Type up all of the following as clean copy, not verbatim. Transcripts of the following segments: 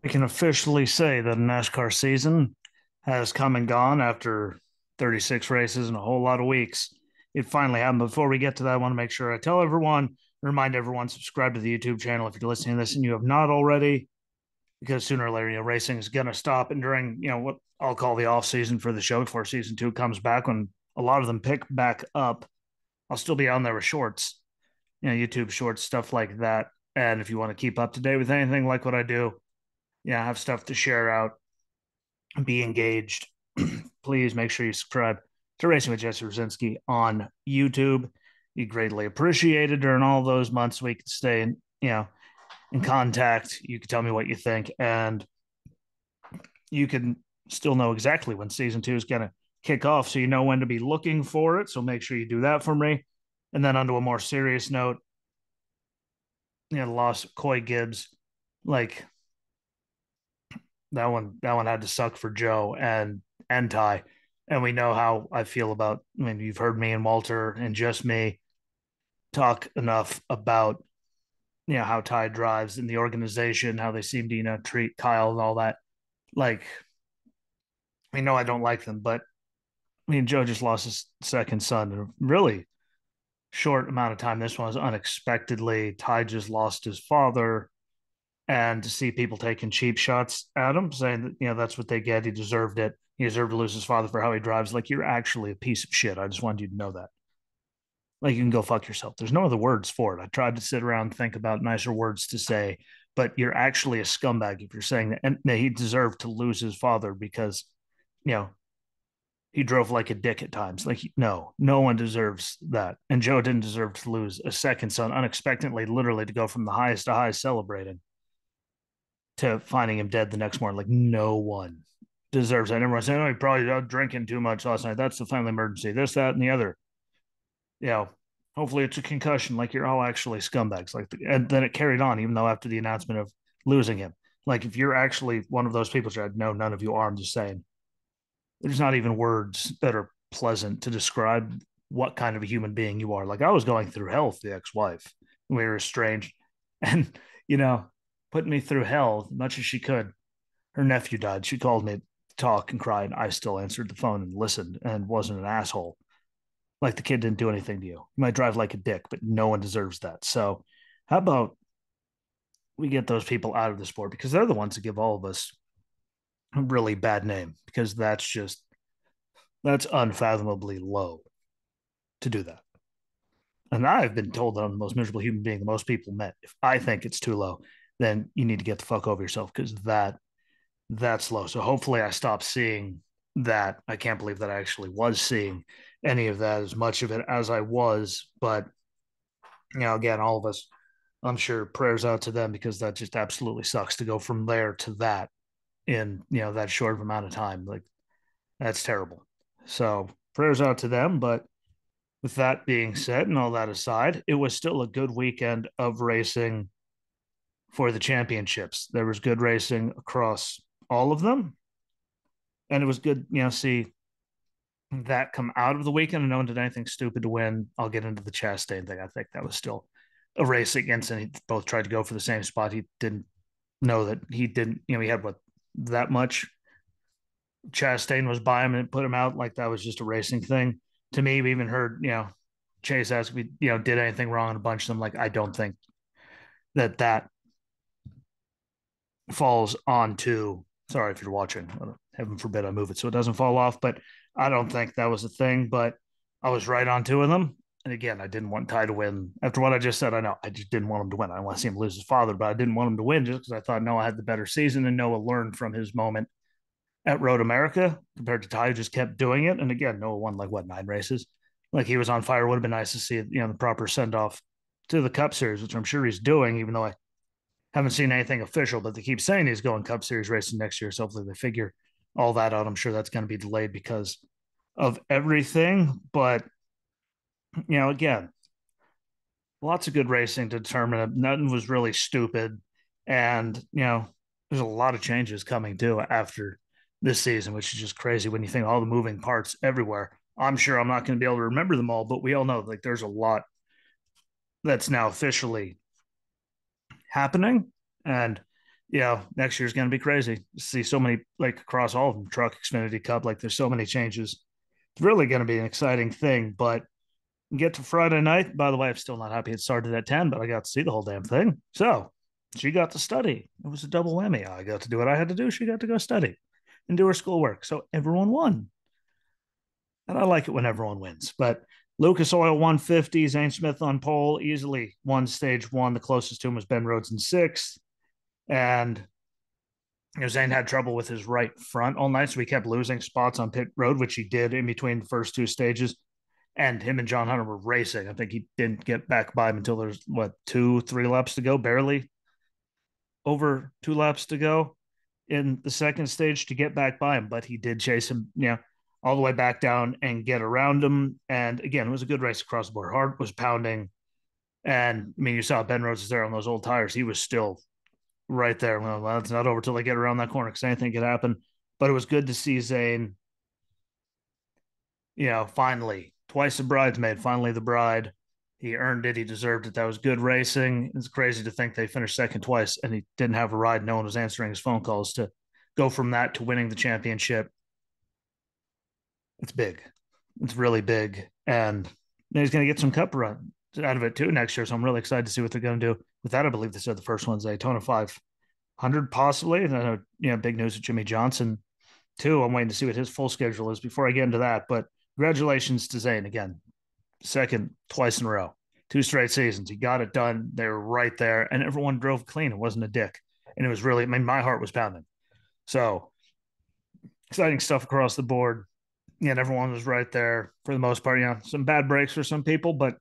We can officially say that a NASCAR season has come and gone after 36 races and a whole lot of weeks. It finally happened. Before we get to that, I want to make sure I tell everyone, remind everyone, subscribe to the YouTube channel if you're listening to this and you have not already, because sooner or later, racing is going to stop. And during, what I'll call the off season for the show before season two comes back, when a lot of them pick back up, I'll still be on there with shorts, YouTube shorts, stuff like that. And if you want to keep up to date with anything like what I do, have stuff to share out, be engaged. Please make sure you subscribe to Racing with Jesse Rosinski on YouTube. You greatly appreciate it during all those months. We can stay in contact. You can tell me what you think, and you can still know exactly when season two is going to kick off, so you know when to be looking for it. So make sure you do that for me. And then onto a more serious note, the loss of Coy Gibbs, like that one had to suck for Joe and Ty. And we know how I feel about, I mean, you've heard me and Walter and just me talk enough about, how Ty drives in the organization, how they seem to, treat Kyle and all that. Like, we know I don't like them, but I mean, Joe just lost his second son in a really short amount of time. This one was unexpectedly. Ty just lost his father. And to see people taking cheap shots at him, saying that, that's what they get. He deserved it. He deserved to lose his father for how he drives. Like, you're actually a piece of shit. I just wanted you to know that. Like, you can go fuck yourself. There's no other words for it. I tried to sit around and think about nicer words to say, but you're actually a scumbag if you're saying that. And he deserved to lose his father because, you know, he drove like a dick at times. Like, no one deserves that. And Joe didn't deserve to lose a second son unexpectedly, literally to go from the highest to highest celebrating to finding him dead the next morning. Like, no one deserves that. And everyone's saying, oh, he probably was drinking too much last night. That's the family emergency. This, that, and the other. You know, hopefully it's a concussion. Like, you're all actually scumbags. Like, and then it carried on, even though after the announcement of losing him. Like, if you're actually one of those people, Chad, no, none of you are. I'm just saying, there's not even words that are pleasant to describe what kind of a human being you are. Like, I was going through hell with the ex-wife. We were estranged, and you know, putting me through hell as much as she could. Her nephew died. She called me to talk and cry, and I still answered the phone and listened and wasn't an asshole. Like, the kid didn't do anything to you. You might drive like a dick, but no one deserves that. So, how about we get those people out of the sport, because they're the ones that give all of us a really bad name, because that's unfathomably low to do that. And I've been told that I'm the most miserable human being the most people met. If I think it's too low, then you need to get the fuck over yourself, because that's low. So hopefully I stop seeing that. I can't believe that I actually was seeing any of that, as much of it as I was. But again, all of us, I'm sure, prayers out to them, because that just absolutely sucks to go from there to that in that short of amount of time. Like, that's terrible. So prayers out to them. But with that being said and all that aside, it was still a good weekend of racing for the championships. There was good racing across all of them, and it was good, see that come out of the weekend. And no one did anything stupid to win. I'll get into the Chastain thing. I think that was still a racing incident. He both tried to go for the same spot. He didn't know that he didn't. He had what, that much. Chastain was by him and put him out. Like, that was just a racing thing. To me, we even heard Chase ask if we did anything wrong, and a bunch of them, like, I don't think that falls onto. Sorry if you're watching. Heaven forbid I move it so it doesn't fall off. But I don't think that was a thing. But I was right on two of them. And again, I didn't want Ty to win. After what I just said, I know I just didn't want him to win. I want to see him lose his father, but I didn't want him to win, just because I thought Noah had the better season and Noah learned from his moment at Road America compared to Ty, who just kept doing it. And again, Noah won like what, 9 races? Like, he was on fire. Would have been nice to see the proper send off to the Cup Series, which I'm sure he's doing, even though I haven't seen anything official. But they keep saying he's going Cup Series racing next year. So hopefully they figure all that out. I'm sure that's going to be delayed because of everything. But again, lots of good racing to determine it. Nothing was really stupid. And, there's a lot of changes coming too after this season, which is just crazy when you think all the moving parts everywhere. I'm sure I'm not going to be able to remember them all, but we all know, like, there's a lot that's now officially happening. And next year's going to be crazy. See so many, like across all of them, Truck, Xfinity Cup, like there's so many changes. It's really going to be an exciting thing. But get to Friday night. By the way, I'm still not happy it started at 10, but I got to see the whole damn thing. So she got to study. It was a double whammy. I got to do what I had to do. She got to go study and do her schoolwork. So everyone won. And I like it when everyone wins. But Lucas Oil 150, Zane Smith on pole, easily won stage one. The closest to him was Ben Rhodes in sixth. And Zane had trouble with his right front all night, so he kept losing spots on pit road, which he did in between the first two stages. And him and John Hunter were racing. I think he didn't get back by him until there's what 2-3 laps to go, barely over 2 laps to go in the second stage to get back by him. But he did chase him, all the way back down and get around him. And again, it was a good race across the board. Hart was pounding, and I mean, you saw Ben Rhodes was there on those old tires. He was still right there. Well, it's not over till they get around that corner because anything could happen. But it was good to see Zane, finally, twice a bridesmaid, finally the bride. He earned it. He deserved it. That was good racing. It's crazy to think they finished second twice and he didn't have a ride. No one was answering his phone calls to go from that to winning the championship. It's big. It's really big. And he's going to get some cup run out of it too next year. So I'm really excited to see what they're going to do with that. I believe they said the first one's Daytona 500 possibly. And I know, big news with Jimmy Johnson too. I'm waiting to see what his full schedule is before I get into that. But congratulations to Zane again. Second, twice in a row, 2 straight seasons. He got it done. They were right there, and everyone drove clean. It wasn't a dick. And it was really, I mean, my heart was pounding. So exciting stuff across the board. And everyone was right there for the most part. Some bad breaks for some people, but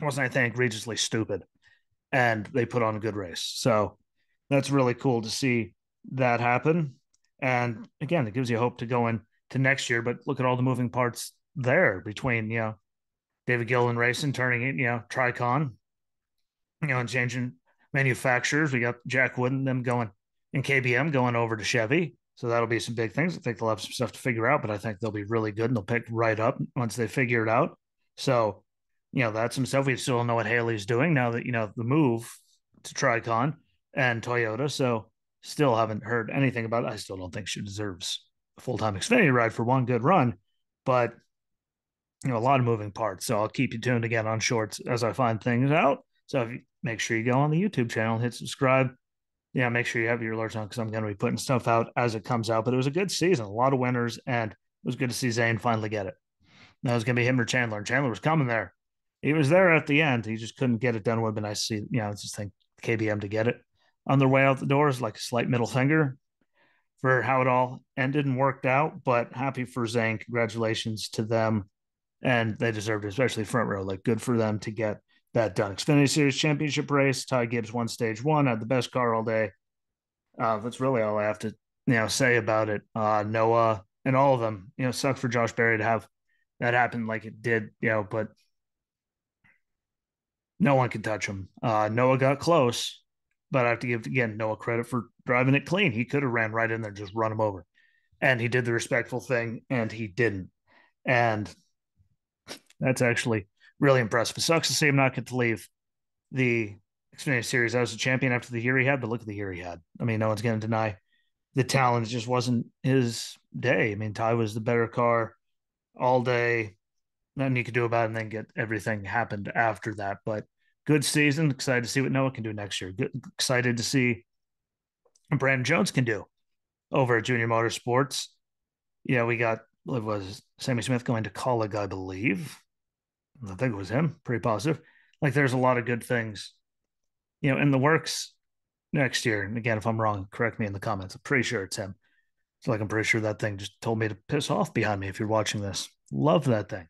it wasn't anything egregiously stupid. And they put on a good race. So that's really cool to see that happen. And again, it gives you hope to go into next year. But look at all the moving parts there between, David Gillen Racing turning it, Tricon, and changing manufacturers. We got Jack Wood and them going in KBM going over to Chevy. So that'll be some big things. I think they'll have some stuff to figure out, but I think they'll be really good and they'll pick right up once they figure it out. So, that's some stuff. We still don't know what Haley's doing now that, the move to Tricon and Toyota. So still haven't heard anything about it. I still don't think she deserves a full-time Xfinity ride for one good run, but a lot of moving parts. So I'll keep you tuned again on shorts as I find things out. So if you, make sure you go on the YouTube channel, hit subscribe. Make sure you have your alerts on because I'm going to be putting stuff out as it comes out. But it was a good season, a lot of winners, and it was good to see Zane finally get it. That was going to be him or Chandler. And Chandler was coming there. He was there at the end. He just couldn't get it done. Would have been nice to see, just think KBM to get it on their way out the doors, like a slight middle finger for how it all ended and worked out. But happy for Zane. Congratulations to them. And they deserved it, especially front row. Like, good for them to get that done. Xfinity Series Championship race. Ty Gibbs won stage one, had the best car all day. That's really all I have to, say about it. Noah and all of them, sucked for Josh Berry to have that happen like it did, but no one can touch him. Noah got close, but I have to give, again, Noah credit for driving it clean. He could have ran right in there, just run him over. And he did the respectful thing, and he didn't. And that's actually really impressive. It sucks to see him not get to leave the Xfinity Series as a champion after the year he had, but look at the year he had. I mean, no one's going to deny the talent. It just wasn't his day. I mean, Ty was the better car all day. Nothing you could do about it, and then get everything happened after that. But good season. Excited to see what Noah can do next year. Excited to see what Brandon Jones can do over at Junior Motorsports. We got, what was Sammy Smith going to Colleague, I believe. I think it was him, pretty positive. Like, there's a lot of good things, in the works next year. And again, if I'm wrong, correct me in the comments. I'm pretty sure it's him. So, like, I'm pretty sure that thing just told me to piss off behind me if you're watching this. Love that thing.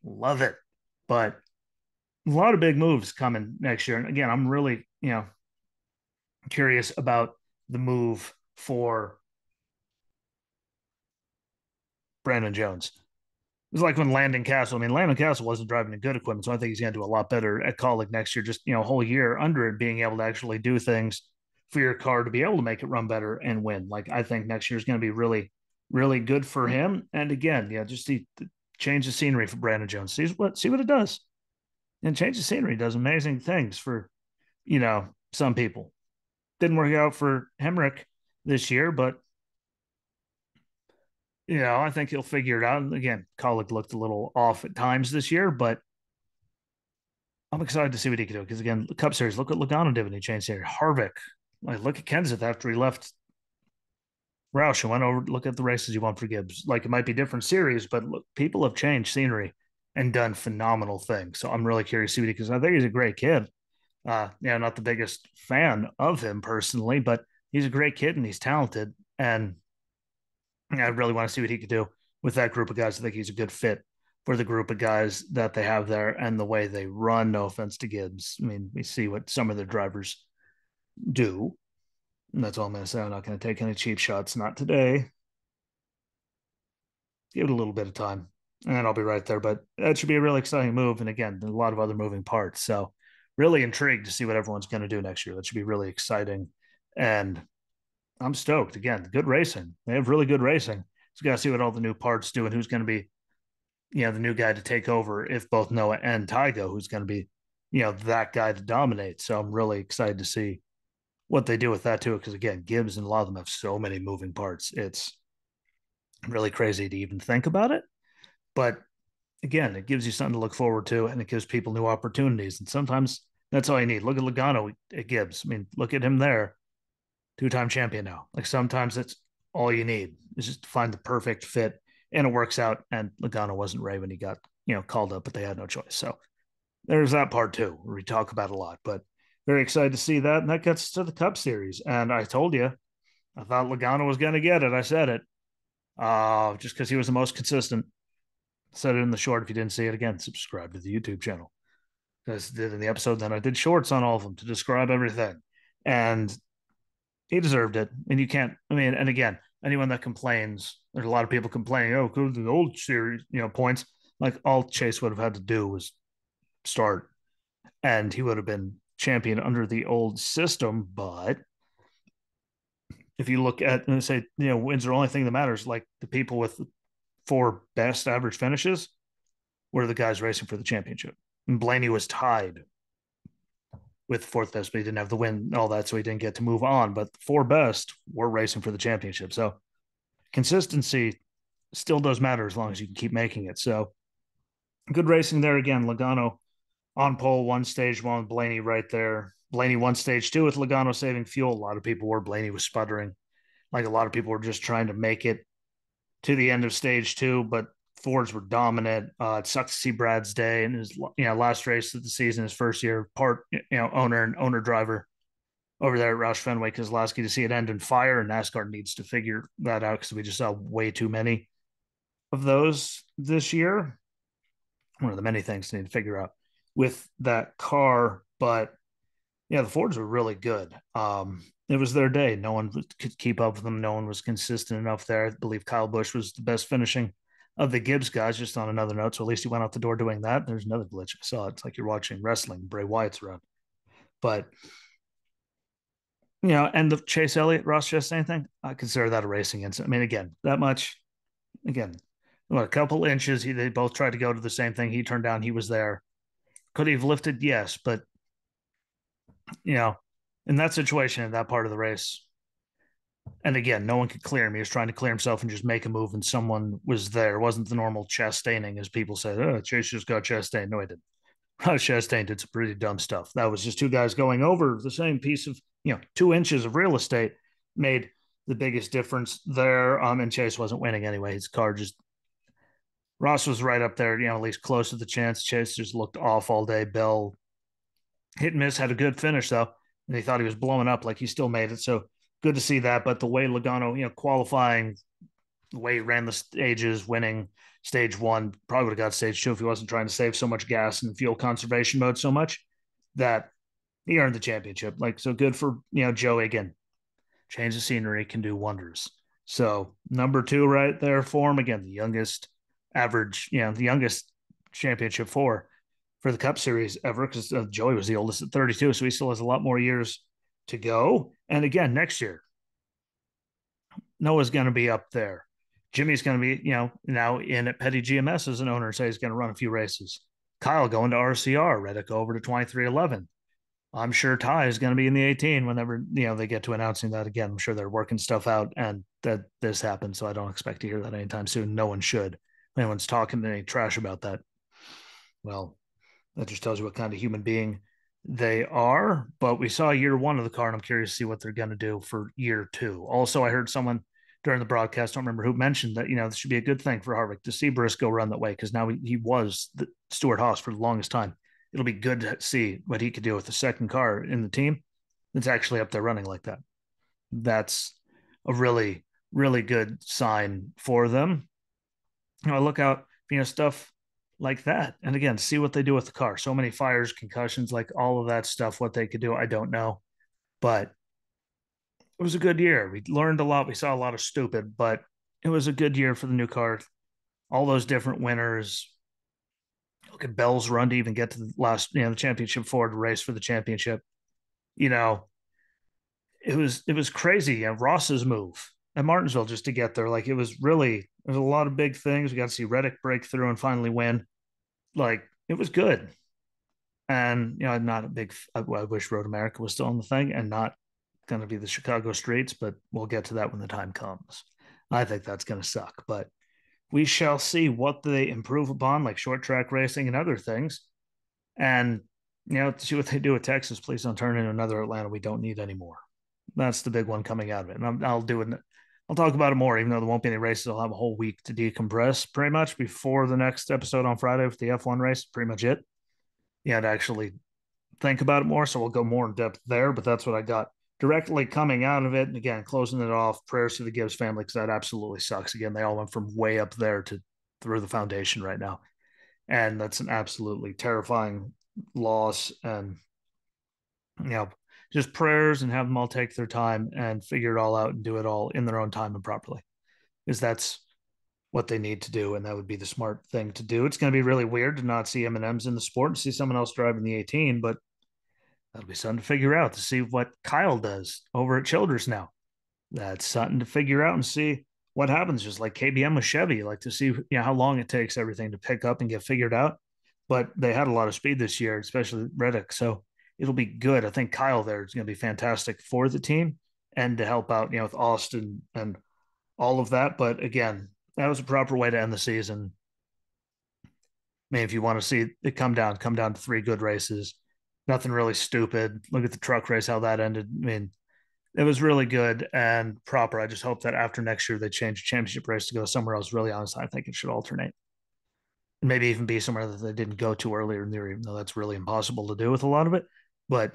Love it. But a lot of big moves coming next year. And again, I'm really, curious about the move for Brandon Jones. It was like when Landon Castle. I mean, Landon Castle wasn't driving a good equipment, so I think he's going to do a lot better at Colleague next year. Just a whole year under it, being able to actually do things for your car to be able to make it run better and win. Like, I think next year is going to be really, really good for him. And again, just the change the scenery for Brandon Jones. See what it does, and change the scenery does amazing things for some people. Didn't work out for Hemrick this year, but I think he'll figure it out. And again, Kaulig looked a little off at times this year, but I'm excited to see what he can do. Because again, the Cup Series, look what Logano did when he changed here. Harvick, like look at Kenseth after he left Roush and went over. Look at the races he won for Gibbs. Like it might be different series, but look, people have changed scenery and done phenomenal things. So I'm really curious to see what he because I think he's a great kid. Not the biggest fan of him personally, but he's a great kid and he's talented. And I really want to see what he could do with that group of guys. I think he's a good fit for the group of guys that they have there and the way they run. No offense to Gibbs. I mean, we see what some of the drivers do. And that's all I'm going to say. I'm not going to take any cheap shots. Not today. Give it a little bit of time and then I'll be right there. But that should be a really exciting move. And again, a lot of other moving parts. So, really intrigued to see what everyone's going to do next year. That should be really exciting. And I'm stoked. Again, good racing. They have really good racing. So, got to see what all the new parts do and who's going to be, the new guy to take over if both Noah and Ty go, who's going to be, that guy to dominate. So, I'm really excited to see what they do with that too. Because again, Gibbs and a lot of them have so many moving parts. It's really crazy to even think about it. But again, it gives you something to look forward to and it gives people new opportunities. And sometimes that's all you need. Look at Logano at Gibbs. I mean, look at him there, two-time champion now. Like sometimes that's all you need is just to find the perfect fit and it works out. And Logano wasn't Ray when he got, called up, but they had no choice. So there's that part too, where we talk about a lot, but very excited to see that. And that gets to the Cup Series. And I told you, I thought Logano was going to get it. I said it just because he was the most consistent. Said it in the short. If you didn't see it again, subscribe to the YouTube channel. As I did in the episode, then I did shorts on all of them to describe everything. And he deserved it. And you can't, and again, anyone that complains, there's a lot of people complaining, oh, go to the old series, points. Like all Chase would have had to do was start, and he would have been champion under the old system. But if you look at and say, wins are the only thing that matters, like the people with 4 best average finishes were the guys racing for the championship. And Blaney was tied with 4th best, but he didn't have the win and all that, so he didn't get to move on. But the 4 best were racing for the championship. So consistency still does matter as long as you can keep making it. So good racing there again. Logano on pole, won stage 1, Blaney right there. Blaney won stage 2 with Logano saving fuel. A lot of people were. Blaney was sputtering. Like a lot of people were just trying to make it to the end of stage 2, but Fords were dominant. It sucks to see Brad's day and his last race of the season, his first year owner and owner driver over there at Roush Fenway Keselowski to see it end in fire. And NASCAR needs to figure that out because we just saw way too many of those this year. One of the many things they need to figure out with that car, but the Fords were really good. It was their day. No one could keep up with them. No one was consistent enough there. I believe Kyle Busch was the best finishing of the Gibbs guys, just on another note. So at least he went out the door doing that. There's another glitch. I saw it. It's like you're watching wrestling. Bray Wyatt's around. But, and the Chase Elliott, Ross Chastain thing, I consider that a racing incident. Again, that much, again, a couple inches. They both tried to go to the same thing. He turned down. He was there. Could he have lifted? Yes. But, in that situation, in that part of the race, and again, no one could clear him. He was trying to clear himself and just make a move, and someone was there. It wasn't the normal Chastaining, as people said. Oh, Chase just got Chastain. No, he didn't. Chastain did some pretty dumb stuff. That was just 2 guys going over the same piece of, 2 inches of real estate made the biggest difference there. And Chase wasn't winning anyway. His car just, Ross was right up there, at least close to the chance. Chase just looked off all day. Bell hit and miss, had a good finish though. And he thought he was blowing up, like he still made it. So good to see that. But the way Logano, qualifying, the way he ran the stages, winning stage 1, probably would have got stage 2 if he wasn't trying to save so much gas and fuel conservation mode so much that he earned the championship. Like, so good for, Joey again. Change the scenery can do wonders. So number 2 right there for him. Again, the youngest average, the youngest championship for the Cup Series ever, because Joey was the oldest at 32, so he still has a lot more years to go. And again, next year, Noah's going to be up there. Jimmy's going to be, now in at Petty GMS as an owner, say he's going to run a few races. Kyle going to RCR, Reddick over to 2311. I'm sure Ty is going to be in the 18 whenever they get to announcing that again. I'm sure they're working stuff out, and that this happens. So I don't expect to hear that anytime soon. No one should. If anyone's talking any trash about that, well, that just tells you what kind of human being they are. But we saw year one of the car, and I'm curious to see what they're going to do for year two. Also, I heard someone during the broadcast, I don't remember who mentioned that, this should be a good thing for Harvick to see Briscoe run that way because now he was the Stuart Haas for the longest time. It'll be good to see what he could do with the second car in the team that's actually up there running like that. That's a really, really good sign for them. I look out, stuff like that. And again, see what they do with the car. So many fires, concussions, like all of that stuff, what they could do, I don't know. But it was a good year. We learned a lot. We saw a lot of stupid, but it was a good year for the new car. All those different winners. Look at Bell's run to even get to the last, the championship Ford race for the championship. You know, it was crazy. Ross's move at Martinsville just to get there. Like it was really there's a lot of big things. We got to see Reddick break through and finally win. Like it was good. And I'm not a big. I wish Road America was still on the thing and not going to be the Chicago streets, but we'll get to that when the time comes. I think that's going to suck, but we shall see what they improve upon, like short track racing and other things. And see what they do with Texas. Please don't turn into another Atlanta we don't need anymore. That's the big one coming out of it. And I'll do it. I'll talk about it more, even though there won't be any races. I'll have a whole week to decompress pretty much before the next episode on Friday with the F1 race. Pretty much it. To actually think about it more. So we'll go more in depth there. But that's what I got directly coming out of it. And again, closing it off, prayers to the Gibbs family because that absolutely sucks. Again, they all went from way up there to through the foundation right now. And that's an absolutely terrifying loss. And, you know, just prayers and have them all take their time and figure it all out and do it all in their own time and properly. Because that's what they need to do, and that would be the smart thing to do. It's going to be really weird to not see M&Ms in the sport and see someone else driving the 18, but that'll be something to figure out to see what Kyle does over at Childress now. That's something to figure out and see what happens. Just like KBM with Chevy, like to see how long it takes everything to pick up and get figured out. But they had a lot of speed this year, especially Reddick. So it'll be good. I think Kyle there is going to be fantastic for the team and to help out, with Austin and all of that. But again, that was a proper way to end the season. I mean, if you want to see it come down to three good races. Nothing really stupid. Look at the truck race, how that ended. I mean, it was really good and proper. I just hope that after next year they change the championship race to go somewhere else. Really honest, I think it should alternate. Maybe even be somewhere that they didn't go to earlier in the year, even though that's really impossible to do with a lot of it. But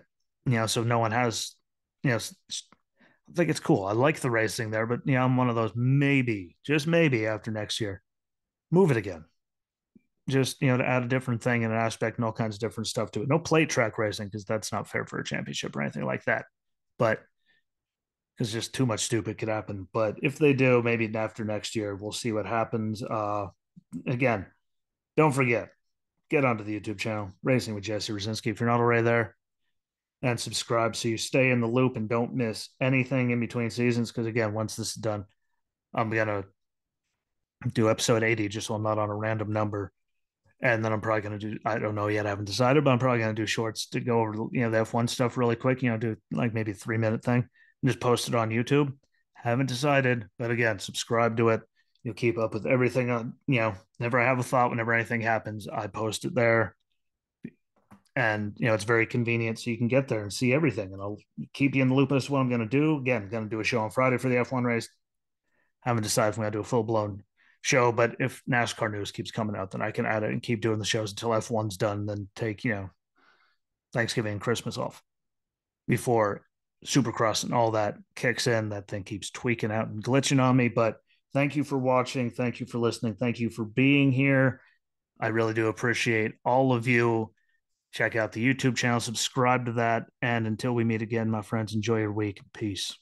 so no one has, I think it's cool. I like the racing there, but I'm one of those maybe, just maybe after next year, move it again. Just to add a different thing and an aspect and all kinds of different stuff to it. No plate track racing because that's not fair for a championship or anything like that. But because just too much stupid could happen. But if they do, maybe after next year, we'll see what happens. Again, don't forget, get onto the YouTube channel, Racing with Jesse Rosinski, if you're not already there, and subscribe so you stay in the loop and don't miss anything in between seasons. Because again, once this is done, I'm gonna do episode 80 just so I'm not on a random number. And then I'm probably going to do, I don't know yet, I haven't decided, but I'm probably going to do shorts to go over, the F1 stuff really quick, do like maybe 3 minute thing and just post it on YouTube. Haven't decided, but again, subscribe to it. You'll keep up with everything on, whenever I have a thought, whenever anything happens, I post it there. And, it's very convenient so you can get there and see everything. And I'll keep you in the loop as to what I'm going to do. Again, I'm going to do a show on Friday for the F1 race. Haven't decided if I'm going to do a full blown show, but if NASCAR news keeps coming out, then I can add it and keep doing the shows until F1's done, then take, Thanksgiving and Christmas off before Supercross and all that kicks in. That thing keeps tweaking out and glitching on me. But thank you for watching. Thank you for listening. Thank you for being here. I really do appreciate all of you. Check out the YouTube channel, subscribe to that. And until we meet again, my friends, enjoy your week. Peace.